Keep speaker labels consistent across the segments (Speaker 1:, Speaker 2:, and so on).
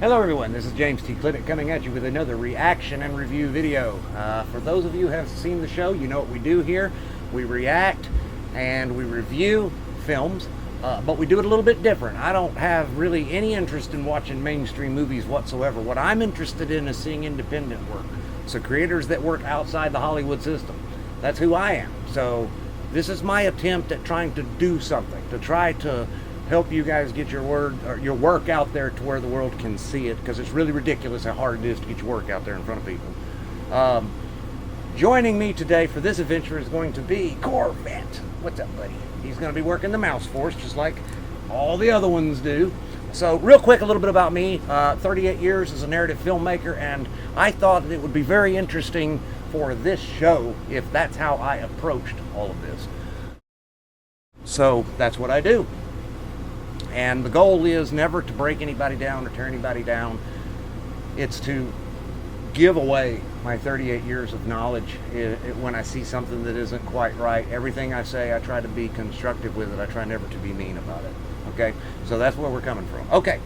Speaker 1: Hello everyone, this is James T. Clement coming at you with another reaction and review video. For those of you who have seen the show, you know what we do here. We react and we review films, but we do it a little bit different. I don't have really any interest in watching mainstream movies whatsoever. What I'm interested in is seeing independent work. So creators that work outside the Hollywood system. That's who I am. So this is my attempt at trying to do something, to try to help you guys get your work out there to where the world can see it, because it's really ridiculous how hard it is to get your work out there in front of people. Joining me today for this adventure is going to be Clement. What's up, buddy? He's going to be working the mouse force just like all the other ones do. So real quick, a little bit about me. 38 years as a narrative filmmaker, and I thought it would be very interesting for this show if that's how I approached all of this. So that's what I do. And the goal is never to break anybody down or tear anybody down. It's to give away my 38 years of knowledge when I see something that isn't quite right. Everything I say, I try to be constructive with it. I try never to be mean about it. Okay? So that's where we're coming from. Okay.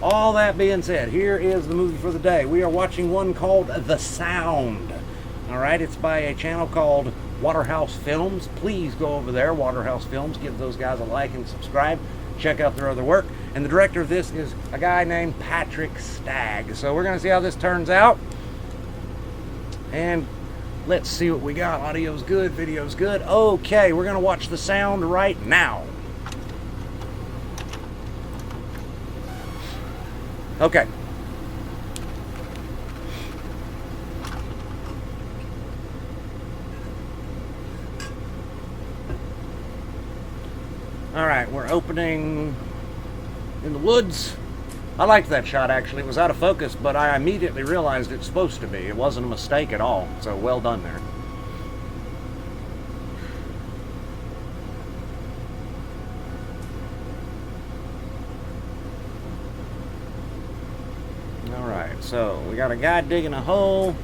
Speaker 1: All that being said, here is the movie for the day. We are watching one called The Sound. All right? It's by a channel called Waterhouse Films. Please go over there, Waterhouse Films. Give those guys a like and subscribe. Check out their other work. And the director of this is a guy named PatrickStagg. So we're going to see how this turns out. And let's see what we got. Audio's good, video's good. Okay, we're going to watch The Sound right now. Okay. Alright, we're opening in the woods. I liked that shot, actually. It was out of focus, but I immediately realized it's supposed to be. It wasn't a mistake at all, so well done there. Alright, so we got a guy digging a hole.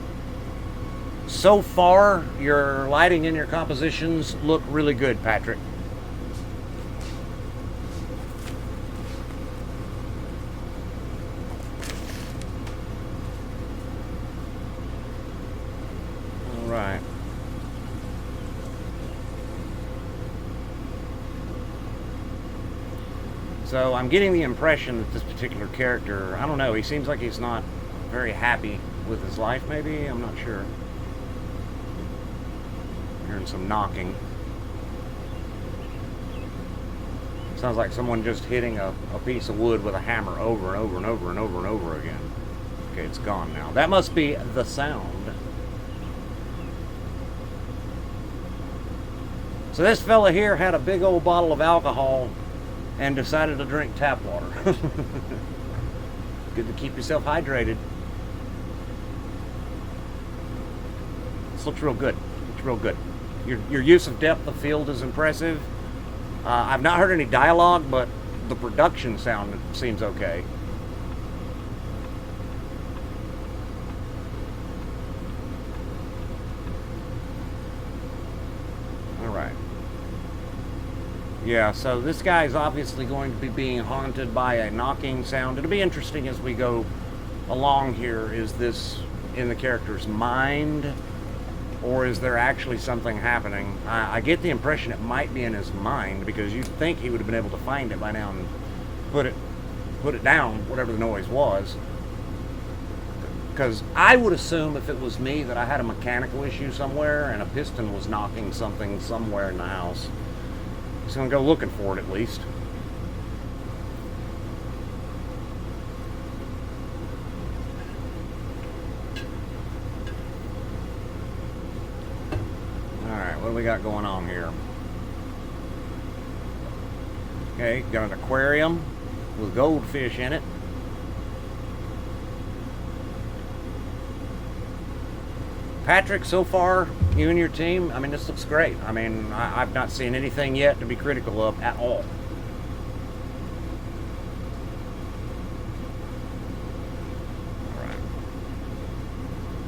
Speaker 1: So far, your lighting and your compositions look really good, Patrick. Right. So I'm getting the impression that this particular character, I don't know, he seems like he's not very happy with his life, maybe? I'm not sure. Hearing some knocking. Sounds like someone just hitting a piece of wood with a hammer over and over and over and over and over again. Okay, it's gone now. That must be the sound. So this fella here had a big old bottle of alcohol and decided to drink tap water. Good to keep yourself hydrated. This looks real good. Looks real good. Your use of depth of field is impressive. I've not heard any dialogue, but the production sound seems okay. Yeah, so this guy is obviously going to be being haunted by a knocking sound. It'll be interesting as we go along here. Is this in the character's mind, or is there actually something happening? I get the impression it might be in his mind, because you'd think he would have been able to find it by now and put it down, whatever the noise was. Because I would assume if it was me that I had a mechanical issue somewhere and a piston was knocking something somewhere in the house. He's going to go looking for it at least. Alright, what do we got going on here? Okay, got an aquarium with goldfish in it. Patrick, so far, you and your team, I mean, this looks great. I mean, I've not seen anything yet to be critical of at all. All right.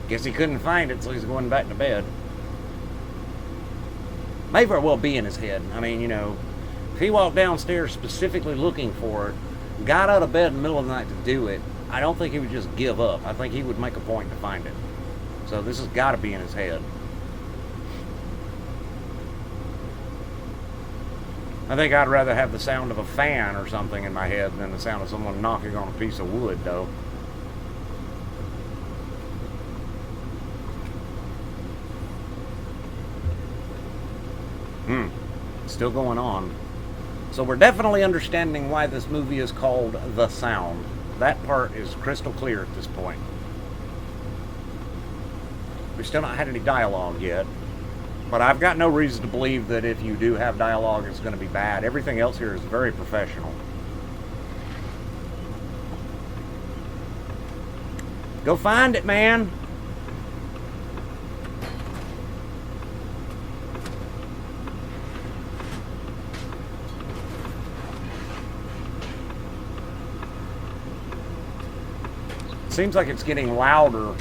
Speaker 1: Guess he couldn't find it, so he's going back to bed. May very well be in his head. I mean, you know, if he walked downstairs specifically looking for it, got out of bed in the middle of the night to do it, I don't think he would just give up. I think he would make a point to find it. So this has got to be in his head. I think I'd rather have the sound of a fan or something in my head than the sound of someone knocking on a piece of wood, though. Still going on. So we're definitely understanding why this movie is called The Sound. That part is crystal clear at this point. We've still not had any dialogue yet. But I've got no reason to believe that if you do have dialogue, it's going to be bad. Everything else here is very professional. Go find it, man. Seems like it's getting louder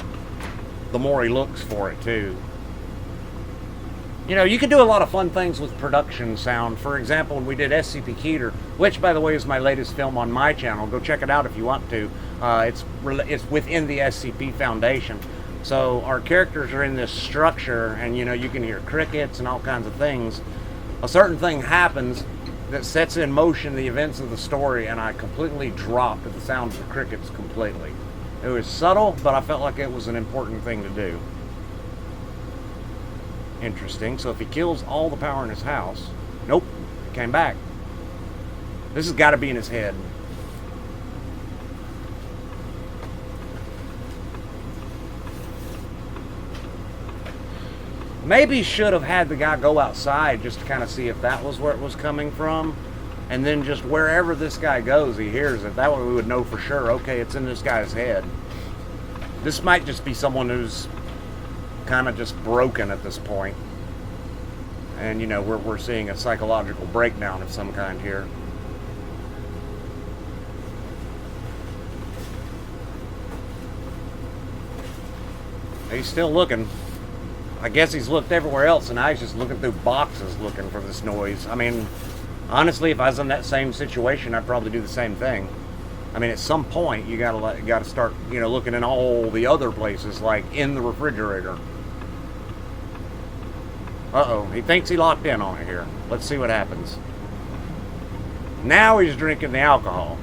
Speaker 1: the more he looks for it, too. You know, you can do a lot of fun things with production sound. For example, when we did scpketer, which, by the way, is my latest film on my channel. Go check it out if you want to. It's within the SCP Foundation. So our characters are in this structure, and, you know, you can hear crickets and all kinds of things. A certain thing happens that sets in motion the events of the story, and I completely dropped the sound of the crickets completely. It was subtle, but I felt like it was an important thing to do. Interesting. So if he kills all the power in his house... Nope. It came back. This has got to be in his head. Maybe should have had the guy go outside just to kind of see if that was where it was coming from. And then just wherever this guy goes, he hears it. That way we would know for sure, okay, it's in this guy's head. This might just be someone who's kind of just broken at this point. And, you know, we're seeing a psychological breakdown of some kind here. He's still looking. I guess he's looked everywhere else, and now he's just looking through boxes looking for this noise. I mean, honestly, if I was in that same situation, I'd probably do the same thing. I mean, at some point, you gotta start, you know, looking in all the other places, like in the refrigerator. Uh-oh, he thinks he locked in on it here. Let's see what happens. Now he's drinking the alcohol.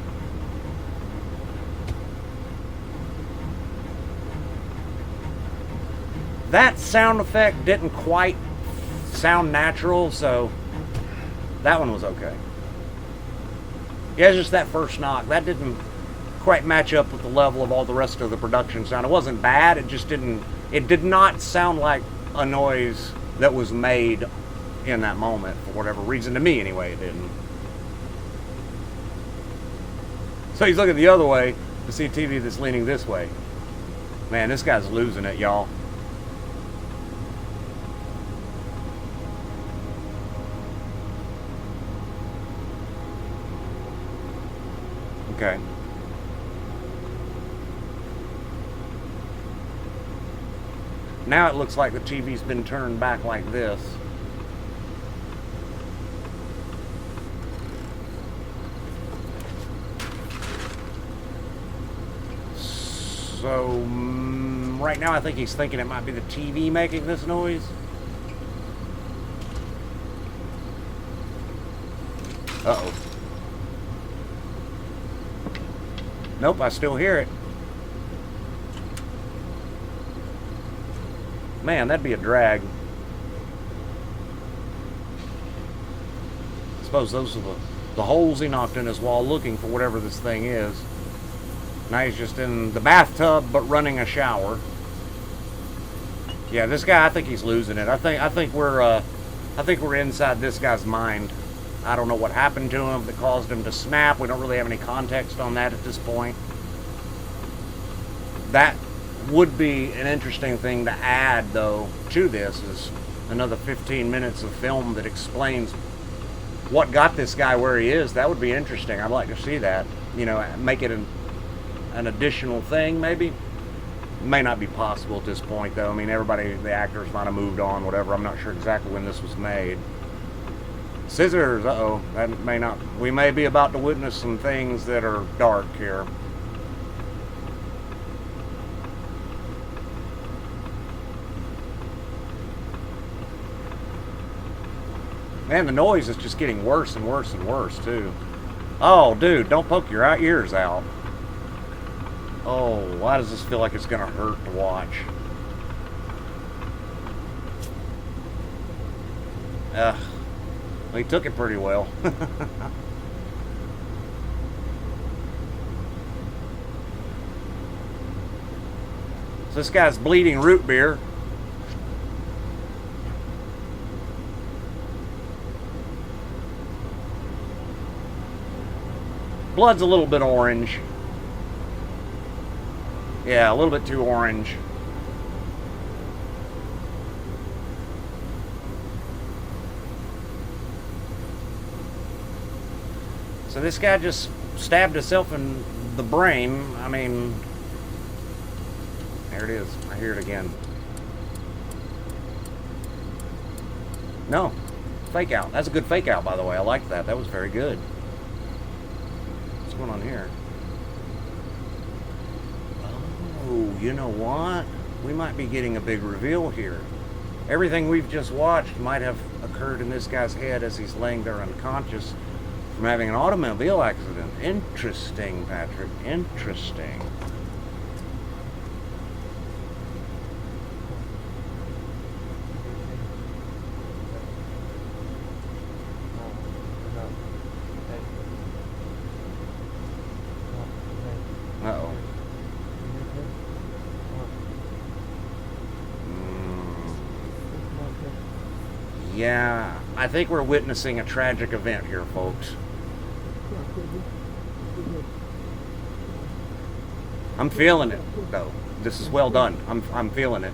Speaker 1: That sound effect didn't quite sound natural, so that one was okay. Yeah, it's just that first knock. That didn't quite match up with the level of all the rest of the production sound. It wasn't bad, it just didn't... It did not sound like a noise that was made in that moment, for whatever reason. To me, anyway, it didn't. So he's looking the other way to see TV that's leaning this way. Man, this guy's losing it, y'all. Okay. Now it looks like the TV's been turned back like this. So, right now I think he's thinking it might be the TV making this noise. Uh-oh. Nope, I still hear it. Man, that'd be a drag. I suppose those are the holes he knocked in his wall looking for whatever this thing is. Now he's just in the bathtub but running a shower. Yeah, this guy, I think he's losing it. I think we're inside this guy's mind. I don't know what happened to him that caused him to snap. We don't really have any context on that at this point. That would be an interesting thing to add, though, to this, is another 15 minutes of film that explains what got this guy where he is. That would be interesting. I'd like to see that. You know, make it an additional thing, maybe. May not be possible at this point, though. I mean, everybody, the actors might have moved on, whatever. I'm not sure exactly when this was made. Scissors, uh-oh. That may not... We may be about to witness some things that are dark here. Man, the noise is just getting worse and worse and worse, too. Oh, dude, don't poke your ears out. Oh, why does this feel like it's going to hurt to watch? Well, he took it pretty well. So this guy's bleeding root beer. Blood's a little bit orange. Yeah, a little bit too orange. So this guy just stabbed himself in the brain. I mean, there it is. I hear it again. No, fake out. That's a good fake out, by the way. I like that. That was very good. What's going on here? Oh, you know what? We might be getting a big reveal here. Everything we've just watched might have occurred in this guy's head as he's laying there unconscious from having an automobile accident. Interesting, Patrick. Interesting. Uh-oh. Yeah, I think we're witnessing a tragic event here, folks. I'm feeling it, though. This is well done. I'm feeling it.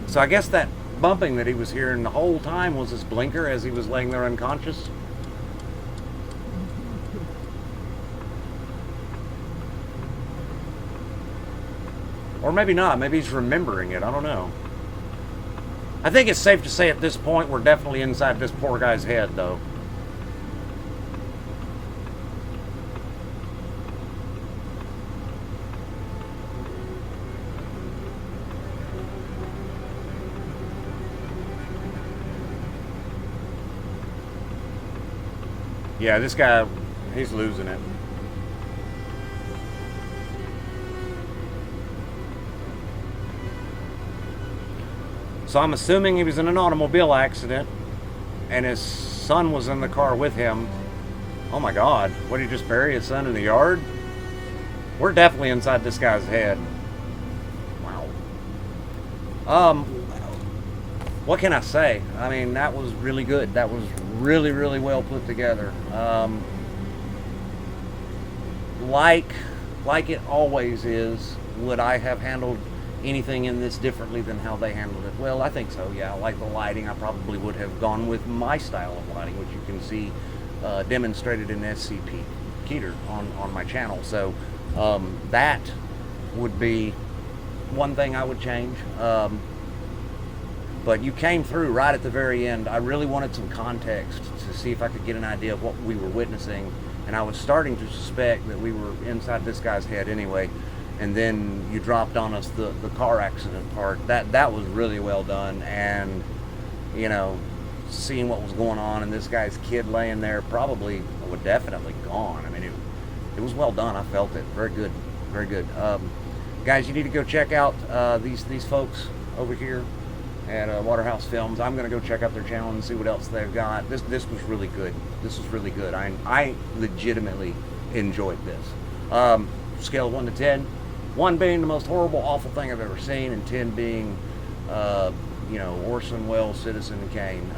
Speaker 1: So I guess that bumping that he was hearing the whole time was his blinker as he was laying there unconscious. Or maybe not. Maybe he's remembering it. I don't know. I think it's safe to say at this point we're definitely inside this poor guy's head, though. Yeah, this guy, he's losing it. So I'm assuming he was in an automobile accident and his son was in the car with him. Oh my God, what, did he just bury his son in the yard? We're definitely inside this guy's head. Wow. What can I say? I mean, that was really good. That was really, really well put together. Like it always is, would I have handled anything in this differently than how they handled it? Well, I think so, yeah. Like the lighting, I probably would have gone with my style of lighting, which you can see demonstrated in scpketer on my channel. So that would be one thing I would change. But you came through right at the very end. I really wanted some context to see if I could get an idea of what we were witnessing, and I was starting to suspect that we were inside this guy's head anyway. And then you dropped on us the car accident part. That was really well done, and you know, seeing what was going on and this guy's kid laying there probably would definitely gone. I mean, it was well done. I felt it. Very good, very good. Guys, you need to go check out these folks over here at Waterhouse Films. I'm gonna go check out their channel and see what else they've got. This was really good. This was really good. I legitimately enjoyed this. Scale of 1 to 10. 1 being the most horrible, awful thing I've ever seen, and 10 being, you know, Orson Welles, Citizen Kane.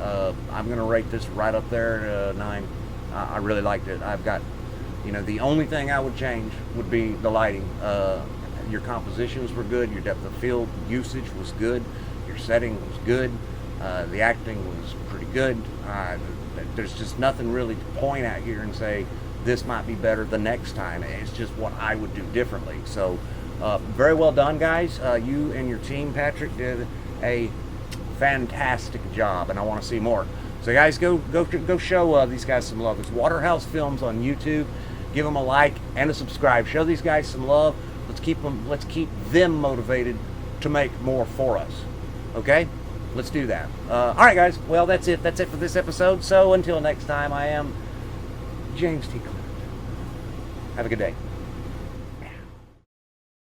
Speaker 1: I'm gonna rate this right up there at 9. I really liked it. I've got, you know, the only thing I would change would be the lighting. Your compositions were good. Your depth of field usage was good. Your setting was good. The acting was pretty good. There's just nothing really to point at here and say this might be better the next time. It's just what I would do differently. So very well done, guys. You and your team, Patrick, did a fantastic job, and I want to see more. So guys, go show these guys some love. It's Waterhouse Films on YouTube. Give them a like and a subscribe. Show these guys some love. Let's keep them motivated to make more for us. Okay? let's do that. All right, guys. Well, that's it. That's it for this episode. So until next time, I am James T. Clement. Have a good day.